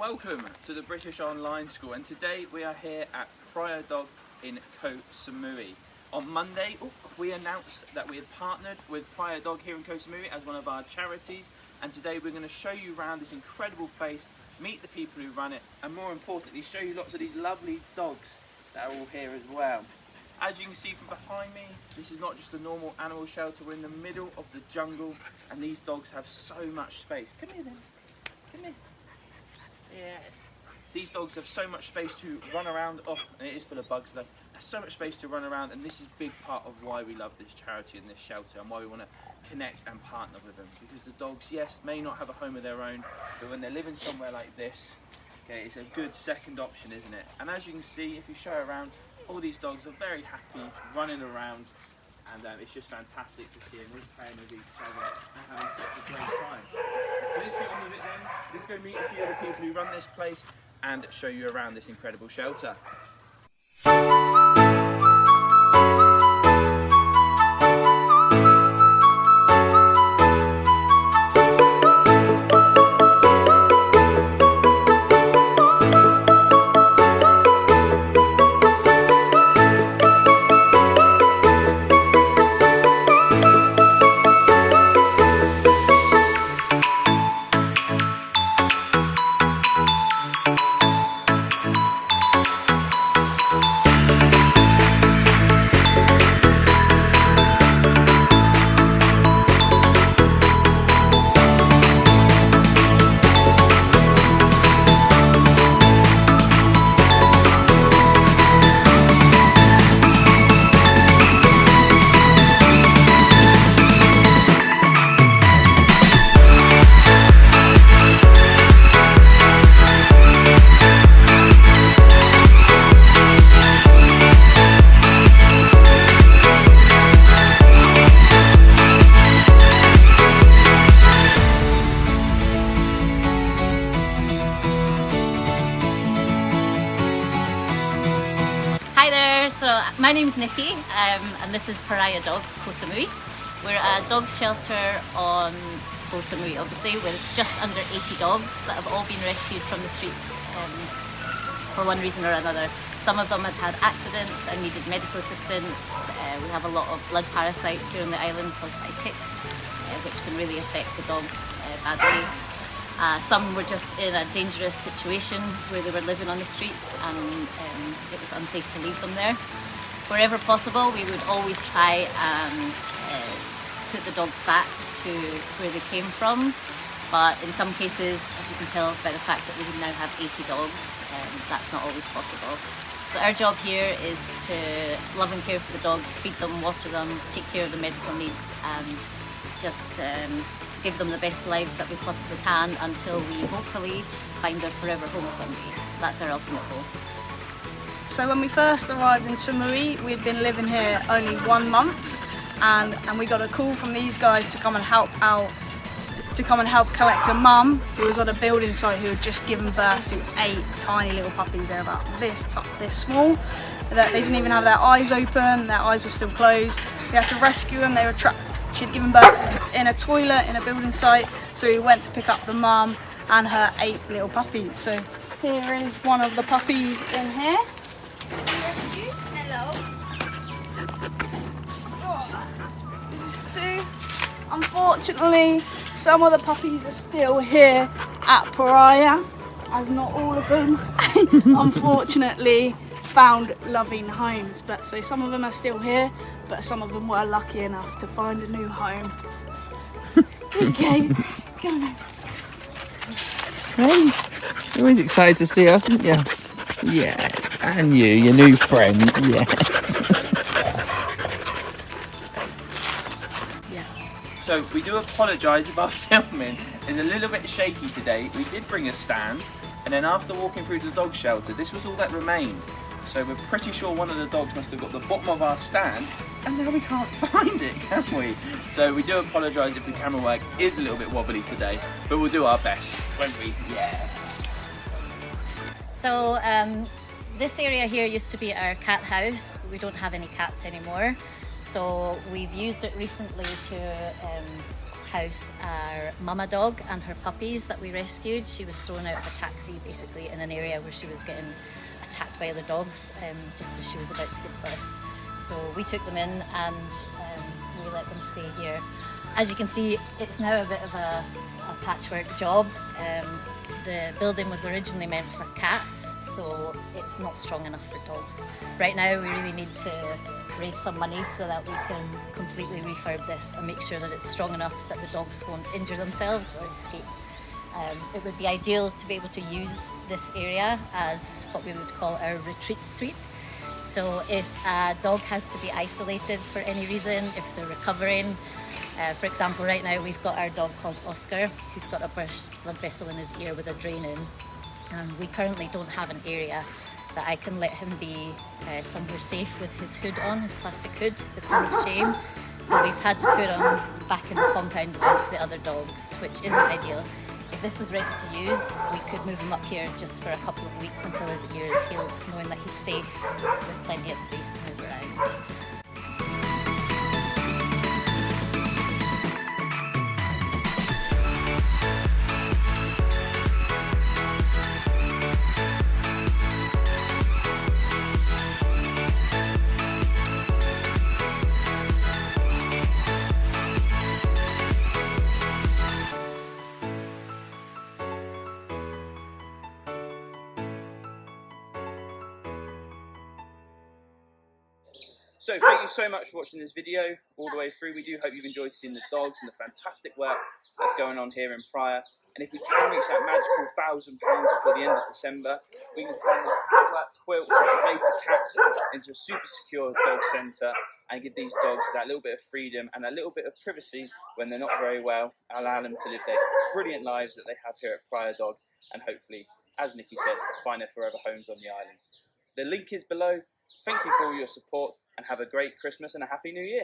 Welcome to the British Online School, and today we are here at Pariah Dog Koh Samui. On Monday we announced that we had partnered with Pariah Dog here in Koh Samui as one of our charities, and today we're going to show you around this incredible place, meet the people who run it, and more importantly show you lots of these lovely dogs that are all here as well. As you can see from behind me, this is not just a normal animal shelter. We're in the middle of the jungle and these dogs have so much space. Come here then, come here. Yes. These dogs have so much space to run around. Oh, and it is full of bugs though. There's so much space to run around, and this is a big part of why we love this charity and this shelter, and why we want to connect and partner with them. Because the dogs, yes, may not have a home of their own, but when they're living somewhere like this, okay, it's a good second option, isn't it? And as you can see, if you show around, all these dogs are very happy running around, and it's just fantastic to see them all playing with each other and having such a great time. So let's get on with it then. Let's go meet a few of the people who run this place and show you around this incredible shelter. Hi there, so my name's Nikki and this is Pariah Dog Koh Samui. We're a dog shelter on Koh Samui, obviously, with just under 80 dogs that have all been rescued from the streets for one reason or another. Some of them had accidents and needed medical assistance. We have a lot of blood parasites here on the island caused by ticks, which can really affect the dogs badly. Some were just in a dangerous situation where they were living on the streets and it was unsafe to leave them there. Wherever possible, we would always try and put the dogs back to where they came from. But in some cases, as you can tell by the fact that we now have 80 dogs, that's not always possible. So our job here is to love and care for the dogs, feed them, water them, take care of the medical needs, and just give them the best lives that we possibly can until we hopefully find their forever homes one day. That's our ultimate goal. So when we first arrived in Samui, we'd been living here only 1 month, and we got a call from these guys to come and help out, to come and help collect a mum who was on a building site who had just given birth to 8 tiny little puppies. They're about this small. They didn't even have their eyes open, their eyes were still closed. We had to rescue them, they were trapped. She'd given birth in a toilet in a building site, so we went to pick up the mum and her 8 little puppies. So here is one of the puppies in here. Hello. Oh, this is Sue. Unfortunately, some of the puppies are still here at Pariah, as not all of them unfortunately found loving homes. But so some of them are still here, but some of them were lucky enough to find a new home. Okay, go on. Hey, you're always excited to see us, aren't you? Yes, and you, your new friend, yes. So we do apologise if our filming is a little bit shaky today. We did bring a stand, and then after walking through the dog shelter, this was all that remained. So we're pretty sure one of the dogs must have got the bottom of our stand, and now we can't find it, can we? So we do apologise if the camera work is a little bit wobbly today, but we'll do our best, won't we? Yes. So this area here used to be our cat house. We don't have any cats anymore. So we've used it recently to house our mama dog and her puppies that we rescued. She was thrown out of a taxi basically in an area where she was getting attacked by other dogs just as she was about to give birth. So we took them in and we let them stay here. As you can see, it's now a bit of a patchwork job. The building was originally meant for cats, so it's not strong enough for dogs. Right now we really need to raise some money so that we can completely refurb this and make sure that it's strong enough that the dogs won't injure themselves or escape. It would be ideal to be able to use this area as what we would call our retreat suite. So if a dog has to be isolated for any reason, if they're recovering, for example, right now we've got our dog called Oscar, who's got a burst blood vessel in his ear with a drain in, and we currently don't have an area that I can let him be somewhere safe with his hood on, his plastic hood, the cone of shame. So we've had to put him back in the compound with the other dogs, which isn't ideal. If this was ready to use, we could move him up here just for a couple of weeks until his ear is healed, knowing that he's safe with plenty of space to move around. So thank you so much for watching this video all the way through. We do hope you've enjoyed seeing the dogs and the fantastic work that's going on here in Pariah. And if we can reach that magical £1,000 before the end of December, we can turn this flat quilt made for cats into a super secure dog centre and give these dogs that little bit of freedom and a little bit of privacy when they're not very well, allow them to live their brilliant lives that they have here at Pariah Dog, and hopefully, as Nikki said, find their forever homes on the island. The link is below. Thank you for all your support and have a great Christmas and a Happy New Year.